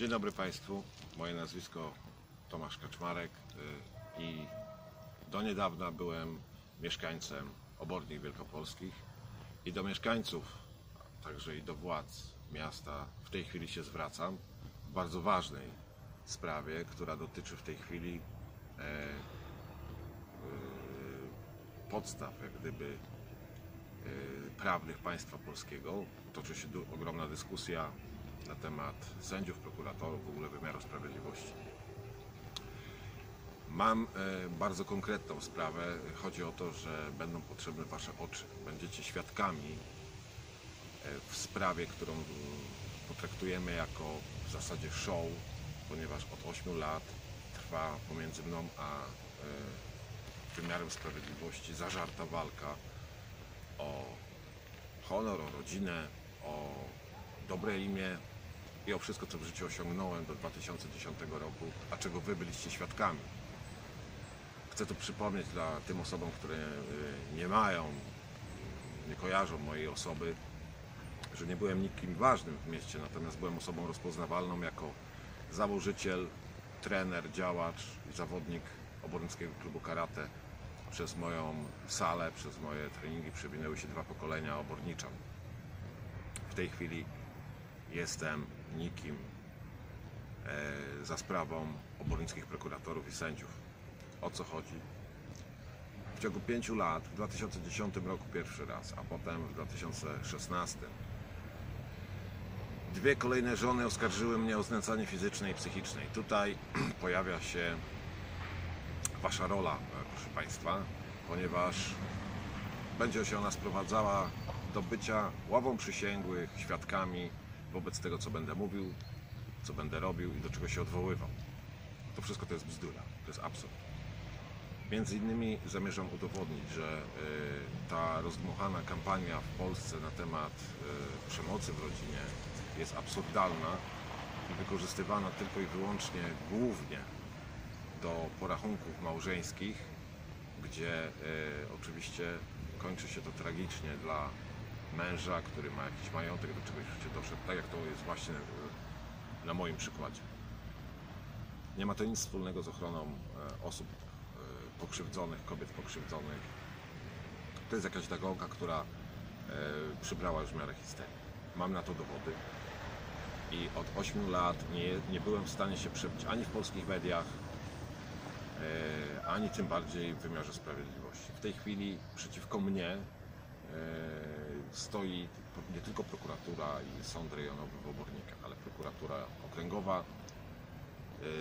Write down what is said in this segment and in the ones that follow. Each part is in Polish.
Dzień dobry Państwu, moje nazwisko Tomasz Kaczmarek i do niedawna byłem mieszkańcem Obornik Wielkopolskich i do mieszkańców, także i do władz miasta w tej chwili się zwracam w bardzo ważnej sprawie, która dotyczy w tej chwili podstaw jak gdyby prawnych państwa polskiego. Toczy się ogromna dyskusja na temat sędziów, prokuratorów, w ogóle wymiaru sprawiedliwości. Mam bardzo konkretną sprawę. Chodzi o to, że będą potrzebne Wasze oczy. Będziecie świadkami w sprawie, którą potraktujemy jako w zasadzie show, ponieważ od 8 lat trwa pomiędzy mną a wymiarem sprawiedliwości zażarta walka o honor, o rodzinę, o dobre imię i o wszystko, co w życiu osiągnąłem do 2010 roku, a czego Wy byliście świadkami. Chcę to przypomnieć dla tym osobom, które nie kojarzą mojej osoby, że nie byłem nikim ważnym w mieście, natomiast byłem osobą rozpoznawalną jako założyciel, trener, działacz i zawodnik Obornickiego Klubu Karate. Przez moją salę, przez moje treningi przewinęły się 2 pokolenia oborniczan. W tej chwili jestem nikim za sprawą obornickich prokuratorów i sędziów. O co chodzi? W ciągu 5 lat, w 2010 roku pierwszy raz, a potem w 2016 2 kolejne żony oskarżyły mnie o znęcanie fizyczne i psychiczne. I tutaj pojawia się Wasza rola, proszę Państwa, ponieważ będzie się ona sprowadzała do bycia ławą przysięgłych, świadkami wobec tego, co będę mówił, co będę robił i do czego się odwoływał. To wszystko to jest bzdura, to jest absurd. Między innymi zamierzam udowodnić, że ta rozdmuchana kampania w Polsce na temat przemocy w rodzinie jest absurdalna i wykorzystywana tylko i wyłącznie głównie do porachunków małżeńskich, gdzie oczywiście kończy się to tragicznie dla męża, który ma jakiś majątek, do czegoś się doszedł, tak jak to jest właśnie na moim przykładzie. Nie ma to nic wspólnego z ochroną osób pokrzywdzonych, kobiet pokrzywdzonych. To jest jakaś dagonka, która przybrała już miarę histerii. Mam na to dowody i od 8 lat nie byłem w stanie się przebić ani w polskich mediach, ani tym bardziej w wymiarze sprawiedliwości. W tej chwili przeciwko mnie stoi nie tylko prokuratura i sąd rejonowy w Obornikach, ale prokuratura okręgowa,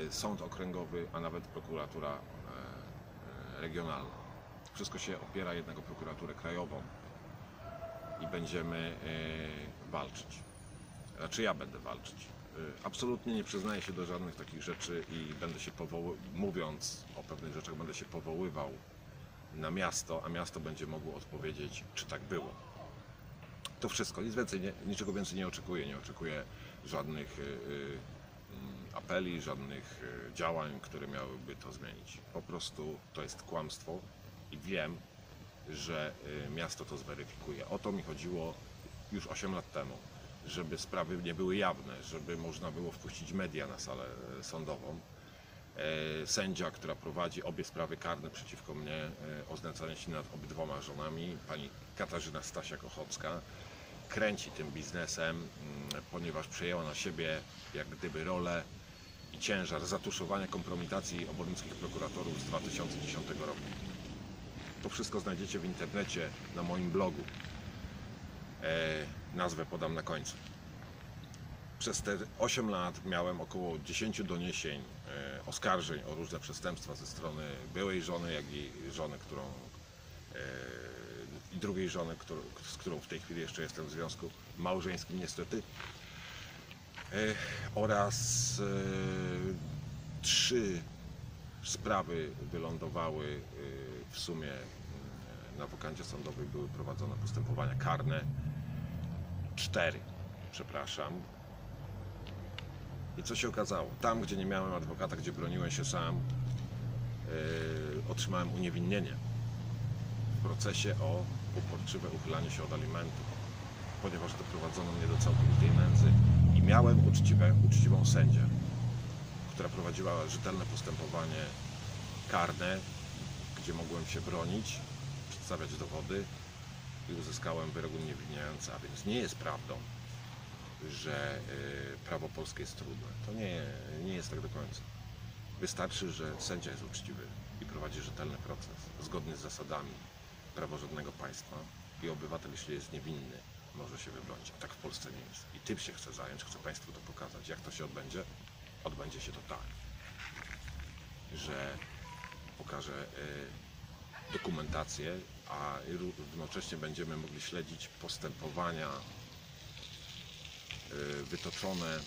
sąd okręgowy, a nawet prokuratura regionalna. Wszystko się opiera jednak o prokuraturę krajową i będziemy walczyć. Znaczy ja będę walczyć. Absolutnie nie przyznaję się do żadnych takich rzeczy i będę się mówiąc o pewnych rzeczach, będę się powoływał na miasto, a miasto będzie mogło odpowiedzieć, czy tak było. To wszystko, niczego więcej nie oczekuję. Nie oczekuję żadnych apeli, żadnych działań, które miałyby to zmienić. Po prostu to jest kłamstwo i wiem, że miasto to zweryfikuje. O to mi chodziło już 8 lat temu, żeby sprawy nie były jawne, żeby można było wpuścić media na salę sądową. Sędzia, która prowadzi obie sprawy karne przeciwko mnie o znęcanie się nad obydwoma żonami, pani Katarzyna Stasiak-Ochocka, kręci tym biznesem, ponieważ przejęła na siebie jak gdyby rolę i ciężar zatuszowania kompromitacji obornickich prokuratorów z 2010 roku. To wszystko znajdziecie w internecie na moim blogu. Nazwę podam na końcu. Przez te 8 lat miałem około 10 doniesień, oskarżeń o różne przestępstwa ze strony byłej żony, jak i żony, i drugiej żony, z którą w tej chwili jeszcze jestem w związku małżeńskim niestety. Oraz 3 sprawy wylądowały w sumie na wokandzie sądowej, były prowadzone postępowania karne. 4, przepraszam. I co się okazało? Tam, gdzie nie miałem adwokata, gdzie broniłem się sam, otrzymałem uniewinnienie w procesie o uporczywe uchylanie się od alimentów, ponieważ doprowadzono mnie do całkowitej nędzy i Miałem uczciwą sędzię, która prowadziła rzetelne postępowanie karne, gdzie mogłem się bronić, przedstawiać dowody i uzyskałem wyrok uniewinniający. A więc nie jest prawdą, że prawo polskie jest trudne. To nie jest tak do końca. Wystarczy, że sędzia jest uczciwy i prowadzi rzetelny proces, zgodny z zasadami praworządnego państwa i obywatel, jeśli jest niewinny, może się wybronić. A tak w Polsce nie jest. I tym się chcę zająć, chcę Państwu to pokazać. Jak to się odbędzie? Odbędzie się to tak, że pokażę dokumentację, a równocześnie będziemy mogli śledzić postępowania wytoczone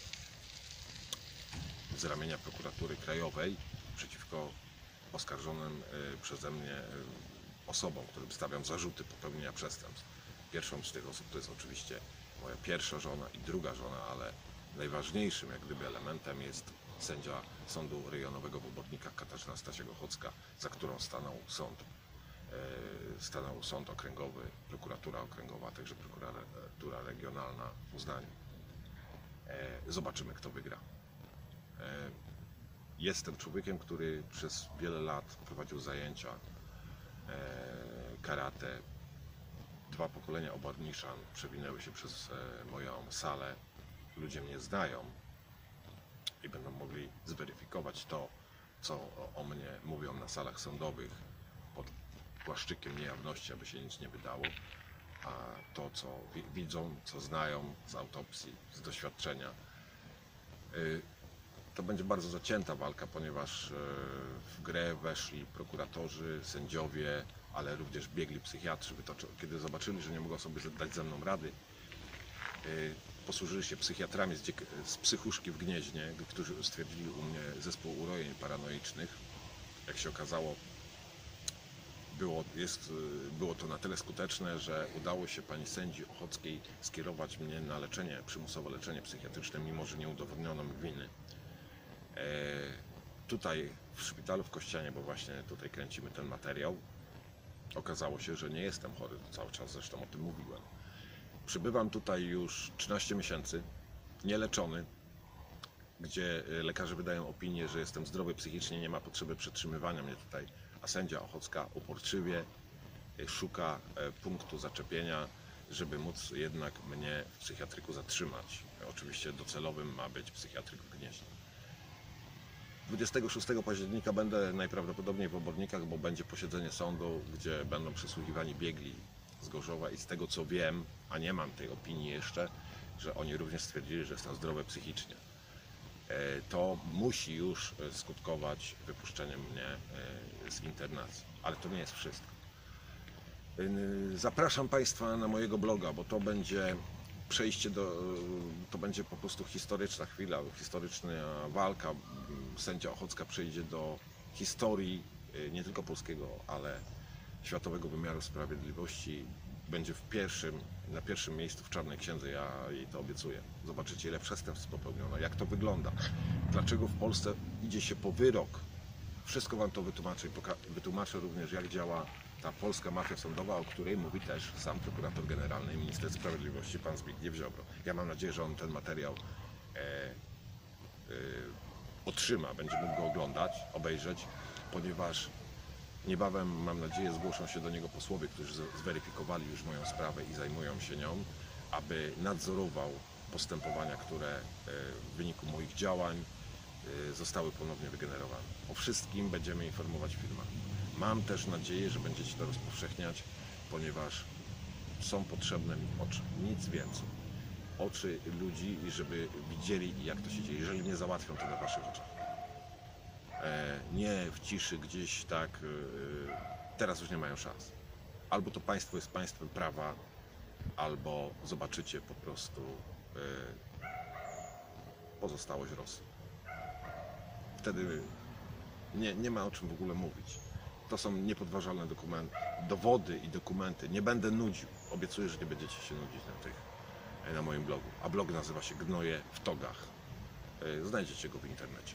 z ramienia Prokuratury Krajowej przeciwko oskarżonym przeze mnie osobom, którym stawiam zarzuty popełnienia przestępstw. Pierwszą z tych osób to jest oczywiście moja pierwsza żona i druga żona, ale najważniejszym jak gdyby elementem jest sędzia Sądu Rejonowego w Obodnikach Katarzyna Stasiak-Ochocka, za którą stanął Sąd Okręgowy, Prokuratura Okręgowa, a także Prokuratura Regionalna w Poznaniu. Zobaczymy, kto wygra. Jestem człowiekiem, który przez wiele lat prowadził zajęcia karate. 2 pokolenia oborniczan przewinęły się przez moją salę. Ludzie mnie znają i będą mogli zweryfikować to, co o mnie mówią na salach sądowych pod płaszczykiem niejawności, aby się nic nie wydało, a to, co widzą, co znają z autopsji, z doświadczenia. To będzie bardzo zacięta walka, ponieważ w grę weszli prokuratorzy, sędziowie, ale również biegli psychiatrzy. Kiedy zobaczyli, że nie mogą sobie dać ze mną rady, posłużyli się psychiatrami z psychuszki w Gnieźnie, którzy stwierdzili u mnie zespół urojeń paranoicznych. Jak się okazało, było to na tyle skuteczne, że udało się pani sędzi Ochockiej skierować mnie na przymusowe leczenie psychiatryczne, mimo że nie udowodniono mi winy. Tutaj w szpitalu w Kościanie, bo właśnie tutaj kręcimy ten materiał, okazało się, że nie jestem chory, cały czas zresztą o tym mówiłem. Przybywam tutaj już 13 miesięcy, nieleczony, gdzie lekarze wydają opinię, że jestem zdrowy psychicznie, nie ma potrzeby przetrzymywania mnie tutaj, a sędzia Ochocka uporczywie szuka punktu zaczepienia, żeby móc jednak mnie w psychiatryku zatrzymać. Oczywiście docelowym ma być psychiatryk w Gnieźnie. 26 października będę najprawdopodobniej w Obodnikach, bo będzie posiedzenie sądu, gdzie będą przesłuchiwani biegli z Gorzowa i z tego co wiem, a nie mam tej opinii jeszcze, że oni również stwierdzili, że jestem zdrowy psychicznie. To musi już skutkować wypuszczeniem mnie z internacji, ale to nie jest wszystko. Zapraszam Państwa na mojego bloga, bo to będzie przejście to będzie po prostu historyczna chwila, historyczna walka. Sędzia Ochocka przejdzie do historii nie tylko polskiego, ale światowego wymiaru sprawiedliwości. Będzie na pierwszym miejscu w Czarnej Księdze, ja jej to obiecuję. Zobaczycie, ile przestępstw popełniono, jak to wygląda, dlaczego w Polsce idzie się po wyrok. Wszystko Wam to wytłumaczę i wytłumaczę również, jak działa ta polska mafia sądowa, o której mówi też sam prokurator generalny i minister sprawiedliwości, pan Zbigniew Ziobro. Ja mam nadzieję, że on ten materiał otrzyma, będzie mógł go oglądać, obejrzeć, ponieważ niebawem, mam nadzieję, zgłoszą się do niego posłowie, którzy zweryfikowali już moją sprawę i zajmują się nią, aby nadzorował postępowania, które w wyniku moich działań zostały ponownie wygenerowane. O wszystkim będziemy informować w filmach. Mam też nadzieję, że będziecie to rozpowszechniać, ponieważ są potrzebne mi oczy, nic więcej. Oczy ludzi, żeby widzieli, jak to się dzieje. Jeżeli nie załatwią to na Waszych oczach. Nie w ciszy gdzieś tak, teraz już nie mają szans. Albo to państwo jest państwem prawa, albo zobaczycie po prostu pozostałość Rosji. Wtedy nie ma o czym w ogóle mówić. To są niepodważalne dowody i dokumenty. Nie będę nudził. Obiecuję, że nie będziecie się nudzić na moim blogu. A blog nazywa się Gnoje w Togach. Znajdziecie go w internecie.